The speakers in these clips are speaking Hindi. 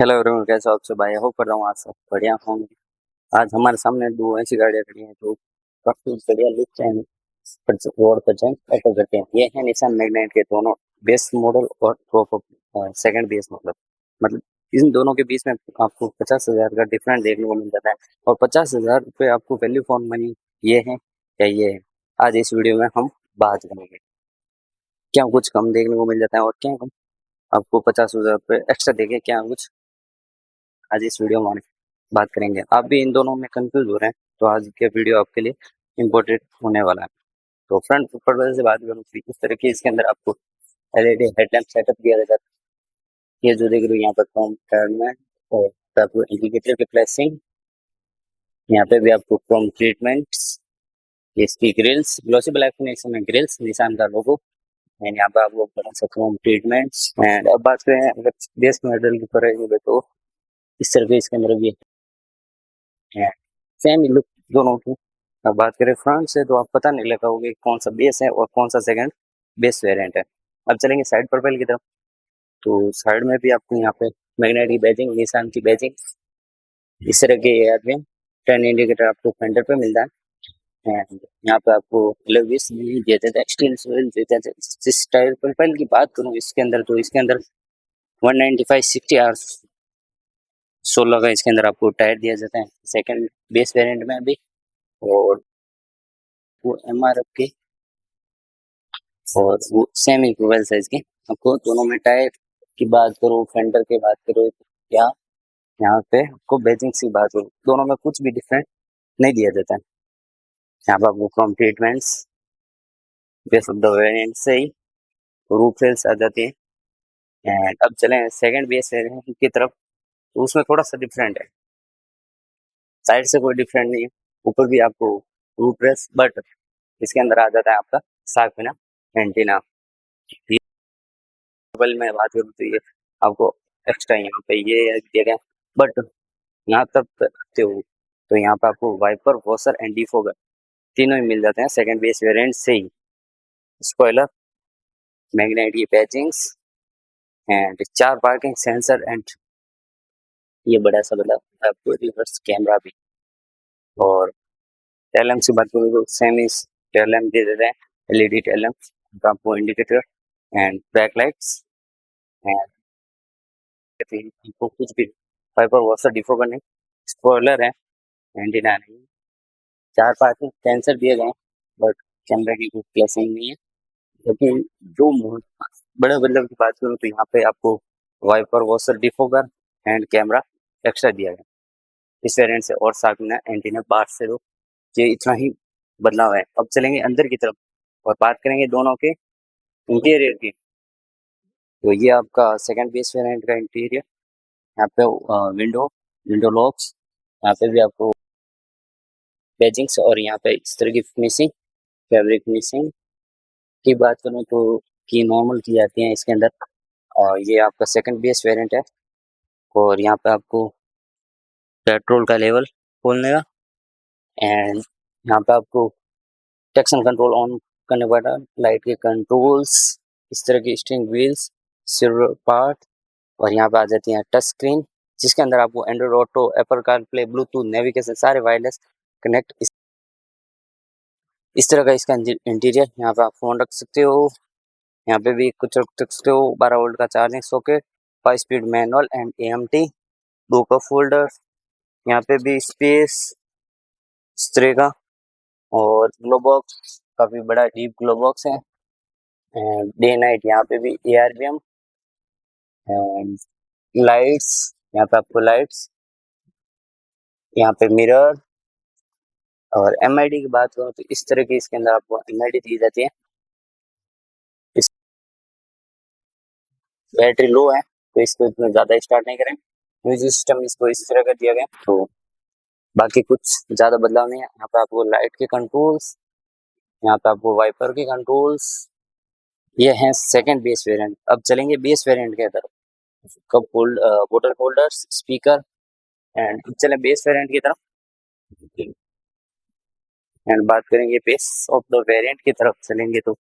हेलो एवरीवन, कैसे हो आप सब? भाई होप कर रहा हूँ आज सब बढ़िया होंगे। आज हमारे सामने दो ऐसी गाड़ियाँ खड़ी हैं जो काफी बढ़िया लिफ्ट हैं, रोड पर जाएं ऑटो करते हैं। ये है निसान मैग्नाइट के दोनों बेस मॉडल और टॉप सेकंड बेस मतलब इन दोनों के बीच में आपको 50,000 का डिफरेंट देखने को मिल जाता है। और 50,000 रुपये आपको वैल्यू फॉर मनी ये है या ये है, आज इस वीडियो में हम बात करेंगे। क्या कुछ कम देखने को मिल जाता है और क्या कम आपको 50,000 रुपये एक्स्ट्रा देके क्या कुछ आज इस वीडियो में बात करेंगे। आप भी इन दोनों में कंफ्यूज हो रहे हैं तो आज के वीडियो आपके लिए इम्पोर्टेंट होने वाला है। तो फ्रंट प्रोफाइल से बात करूँ तो इस तरह की इसके अंदर आपको एलईडी हेडलैम्प सेटअप दिया जाता है। ये जो देख रहे हो यहाँ पर क्रोम ट्रीटमेंट और आपको इंडिकेटर रिप्लेसिंग, यहाँ पे भी आपको क्रोम ट्रीटमेंट्स, इसकी ग्रिल्स ग्लोसी ब्लैक फिनिशिंग में ग्रिल्स निशान का लोगो एंड यहाँ पे आपको बड़ा सा क्रोम ट्रीटमेंट्स। एंड अब बात करें अगर बेस मॉडल की तरह तो इस तरह के इसके अंदर भी है सेम लुक दोनों की। अब बात करें फ्रंट से तो आप पता नहीं लगा होगा कि कौन सा बेस है और कौन सा सेकंड बेस वेरिएंट है। अब चलेंगे साइड प्रोफाइल की तरफ। तो साइड में भी आपको यहाँ पे मैग्नेट की बैजिंग, निशान की बैजिंग, इस तरह के एयरविन टर्न इंडिकेटर आपको फ्रंटर पे मिलता है। एंड यहाँ पे आपको लेविस दिए जाते हैं, स्टील सोल देते हैं। जिस टायर प्रोफाइल की बात करूँ इसके अंदर तो इसके अंदर 195/60 16 का इसके अंदर आपको टायर दिया जाता है सेकंड बेस वेरिएंट में अभी। और वो एमआरएफ के और वो सेम इक्वल साइज के आपको दोनों में टायर की बात करो, फेंडर की बात करो या यहाँ पे आपको बेजिंग की बात करो, दोनों में कुछ भी डिफरेंट नहीं दिया जाता है। यहाँ पर आपको from treatments base of the variant से ही रूफ रेल्स आ जाती है। एंड अब चलें सेकंड बेस वेरिएंट की तरफ, तो उसमें थोड़ा सा डिफरेंट है। साइड से कोई डिफरेंट नहीं है, ऊपर भी आपको रूफ रेल्स, बट इसके अंदर आ जाता है आपका साग बिना एंटीना। मोबाइल में बात करूँ तो ये आपको एक्स्ट्रा यहाँ पे ये दिया गया, बट यहाँ तक आते हो तो यहाँ पे आपको वाइपर, वॉशर एंड डिफोगर तीनों ही मिल जाते हैं सेकंड बेस वेरिएंट से ही। स्पॉइलर, मैग्नेट की पैचिंग्स एंड 4 पार्किंग सेंसर एंड ये बड़ा सा बड़ा आपको रिवर्स कैमरा भी। और टेल लैंप की बात करूँ तो सेम इस टेल लैंप दे देते हैं, एलईडी टेल लैंप, आपको indicator and back lights and आपको कुछ भी वाइपर, वॉशर, डिफोगर नहीं, स्पॉइलर है, एंटीना नहीं, 4 पार्किंग सेंसर दिए गए, बट कैमरा की कोई प्लेसिंग नहीं है। लेकिन जो बड़े बदलाव की बात करूँ तो यहाँ पे आपको wiper, washer, defogger and camera extra दिया गया इस वेरिएंट से। और साथ में एंटीना बाहर से दो, ये इतना ही बदलाव है। अब चलेंगे अंदर की तरफ और बात करेंगे दोनों के इंटीरियर की। तो ये आपका सेकंड बेस वेरिएंट का इंटीरियर, यहाँ पे विंडो विंडो लॉक्स, यहाँ पे भी आपको बैजिंग्स और यहाँ पे इस तरह की फिनिशिंग, फैब्रिक फिनिशिंग की बात करूँ तो की नॉर्मल की जाती है इसके अंदर। और ये आपका सेकंड बेस वेरिएंट है। और यहाँ पे आपको पेट्रोल का लेवल खोलने का एंड यहाँ पे आपको ट्रैक्शन कंट्रोल ऑन करने वाला, लाइट के कंट्रोल्स, इस तरह की स्टीयरिंग व्हील्स, सिल्वर पार्ट। और यहाँ पे आ जाती है टच स्क्रीन जिसके अंदर आपको Android auto, Apple CarPlay, Bluetooth, navigation सारे वायरलेस कनेक्ट इस तरह का इसका इंटीरियर। यहाँ पे आप फोन रख सकते हो, यहाँ पे भी कुछ रख सकते हो, 12 वोल्ट का charging socket, 5 speed manual and AMT, 2 cup holder, यहाँ पे भी स्पेस इस तरह का। और ग्लो बॉक्स काफ़ी बड़ा डीप ग्लो बॉक्स है। एंड डे नाइट यहाँ पे भी एआरबीएम एंड लाइट्स, यहाँ पे आपको लाइट्स, यहाँ पे मिरर। और एमआईडी की बात करूँ तो इस तरह की इसके अंदर आपको एमआईडी दी जाती है। इस बैटरी लो है तो इसको इतना ज़्यादा स्टार्ट नहीं करें। म्यूजिक सिस्टम इसको इस तरह का दिया गया, तो बाकी कुछ ज़्यादा बदलाव नहीं है। यहाँ पे आपको लाइट के कंट्रोल्स, यहाँ पे आपको वाइपर के कंट्रोल्स, ये हैं सेकंड बेस वेरिएंट। अब चलेंगे बेस वेरिएंट के तरफ। कप होल्ड, बोतल होल्डर्स, स्पीकर एंड अब चले बेस वेरिएंट की तरफ एंड बात करेंगे बेस ऑफ द वेरिएंट की तरफ चलेंगे तो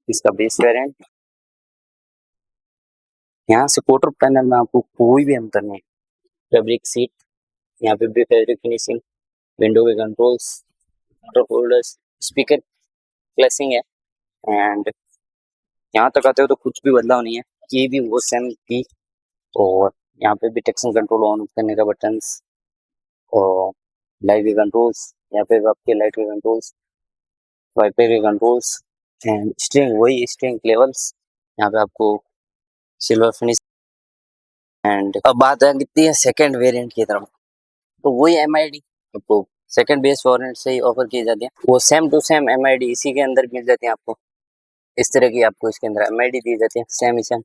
इसका बेस वेरिएंट यहाँ से क्वार्टर पैनल में आपको कोई भी अंतर नहीं, फैब्रिक सीट, यहाँ पे भी फैब्रिक फिनिशिंग, विंडो के कंट्रोल्स, वाटर होल्डर्स, स्पीकर क्लैसिंग है। एंड यहाँ तक आते हो तो कुछ भी बदलाव नहीं है, की भी वो सेम की। और यहाँ पे भी टेक्शन कंट्रोल ऑन करने का बटन्स और लाइट के कंट्रोल्स, यहाँ पे भी आपके लाइट के कंट्रोल्स, वाइपर के कंट्रोल्स एंड स्टीयरिंग, वही स्टीयरिंग लेवल्स, यहाँ पे आपको सिल्वर फिनिश। एंड अब बात है कितनी है सेकेंड वेरिएंट की तरफ, तो वही MID आपको सेकेंड बेस वेरिएंट से ही ऑफर की जाती है, वो सेम टू सेम MID इसी के अंदर मिल जाती है आपको। इस तरह की आपको इसके अंदर MID दी जाती है, सेम ही सेम,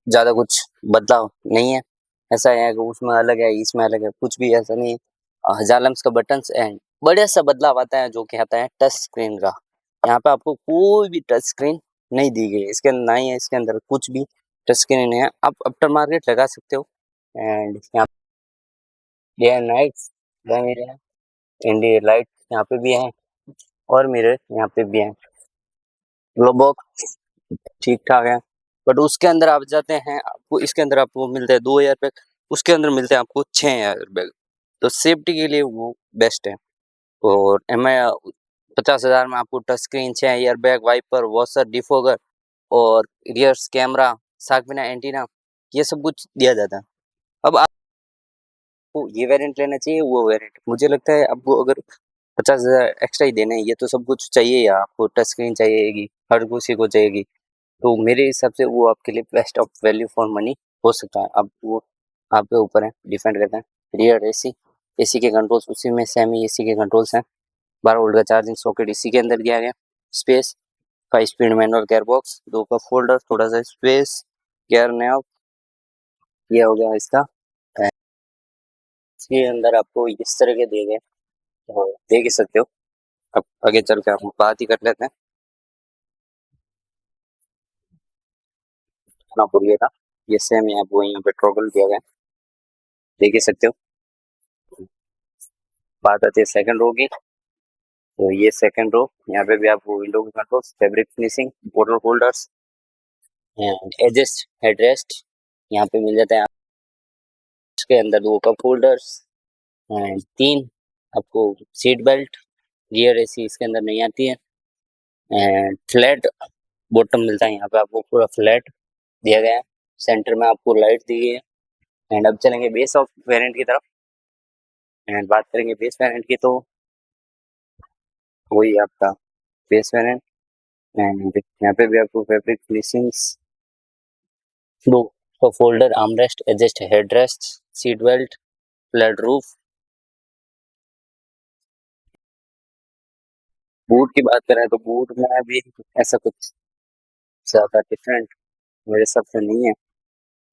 ज़्यादा कुछ बदलाव नहीं है। ऐसा है कि उसमें अलग है इसमें अलग है, कुछ भी ऐसा नहीं है। 1000 लम्स का बटन्स एंड बढ़िया सा बदलाव आता है जो कि आता है टच स्क्रीन का। यहाँ पे आपको कोई भी टच स्क्रीन नहीं दी गई है इसके अंदर, ना ही है इसके अंदर कुछ भी टच स्क्रीन है। आप आफ्टर मार्केट लगा सकते हो। एंड यहाँ डे एंड नाइट्स मिरर है, इंडी लाइट यहाँ पे भी है और मिरर यहाँ पे भी है। ग्लो बॉक्स ठीक ठाक है, बट उसके अंदर आप जाते हैं आपको इसके अंदर आपको मिलते हैं 2 एयर बैग, उसके अंदर मिलते हैं आपको 6 एयर बैग, तो सेफ्टी के लिए वो बेस्ट है। और MI 50,000 में आपको touch screen 6 air bag, wiper, washer, defogger और rears camera, shark fin antenna, ये सब कुछ दिया जाता है। अब आपको ये वेरिएंट लेना चाहिए वो वेरिएंट, मुझे लगता है आपको अगर 50,000 एक्स्ट्रा ही देने हैं, ये तो सब कुछ चाहिए या आपको टच स्क्रीन चाहिएगी, हर किसी को चाहिएगी, तो मेरे हिसाब से वो आपके लिए best of value for money हो सकता है। अब वो आपके ऊपर है, डिपेंड करता है। रियर एसी के कंट्रोल्स उसी में सेमी एसी के कंट्रोल्स हैं। 12 वोल्ट का चार्जिंग सॉकेट इसी के अंदर दिया गया। Space 5 speed manual gear box, 2 cup holder, थोड़ा सा स्पेस, गियर नॉब, ये हो गया इसका। इसके अंदर आपको इस तरह के दिए गए, तो देख ही सकते हो। अब आगे चल के हम बात ही कर लेते हैं। ना भूलिएगा ये सेम यहाँ वो यहाँ पे टॉगल दिया गया, देख ही सकते हो। बात आती है सेकंड रो की, तो ये सेकंड रो, यहाँ पे भी आपको विंडो के controls, fabric finishing, bottle holders and adjust headrest यहाँ पे मिल जाते हैं। उसके अंदर 2 कप होल्डर्स एंड 3 आपको सीट बेल्ट, गियर एसी इसके अंदर नहीं आती है एंड फ्लैट बॉटम मिलता है। यहाँ पे आपको पूरा फ्लैट दिया गया है, सेंटर में आपको लाइट दी गई है। एंड अब चलेंगे बेस ऑफ वेरिएंट की तरफ एंड बात करेंगे बेस वेरिएंट की, तो वही आपका बेस वेरिएंट। एंड यहाँ पे भी आपको fabric finishings, 2 cup holder, armrest, adjust headrest, seat belt, flat roof. Boot की बात करें तो बूट में भी ऐसा कुछ ज़्यादा डिफरेंट मेरे हिसाब से नहीं है,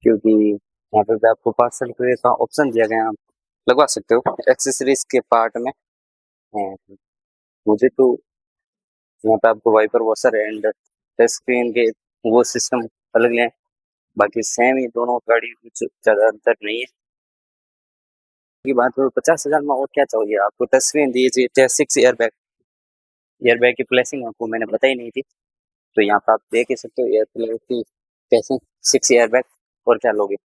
क्योंकि यहाँ पे भी आपको पार्सल का ऑप्शन दिया गया है, आप लगवा सकते हो एक्सेसरीज के पार्ट में। And मुझे तो यहाँ पे आपको wiper washer and touch screen के वो सिस्टम अलग है, बाकी सेम ही दोनों गाड़ी, कुछ ज़्यादा अंतर नहीं है। की बात करूँ 50,000 में और क्या चाहिए आपको, टच स्क्रीन दीजिए, 6 एयर बैग की प्लेसिंग आपको मैंने बताई नहीं थी, तो यहाँ पे आप देख ही सकते हो एयर बैग की प्लेसिंग, 6 एयर बैग, और क्या लोगे।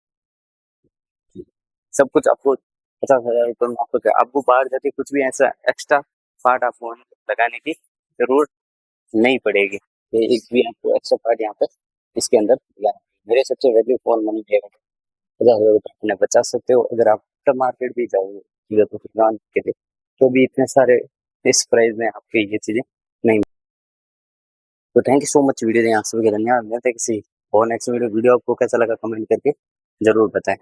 सब कुछ आपको 50,000 रुपये में आपको बाहर जाके कुछ भी ऐसा एक्स्ट्रा पार्ट आपको लगाने की जरूरत नहीं पड़ेगी। तो एक भी आपको एक्स्ट्रा पार्ट यहाँ पे इसके अंदर लगाना है। मेरे सबसे वैल्यू फॉर मनी रहेगा, 50,000 रुपये अपने बचा सकते हो। अगर आप मार्केट भी जाओगे तो दुकान के लिए, तो भी इतने सारे इस प्राइस में आपकी ये चीज़ें नहीं। तो thank you so much video यहाँ सभी का धन्यवाद। मिलते हैं किसी और नेक्स्ट वीडियो आपको कैसा लगा कमेंट करके जरूर बताएं।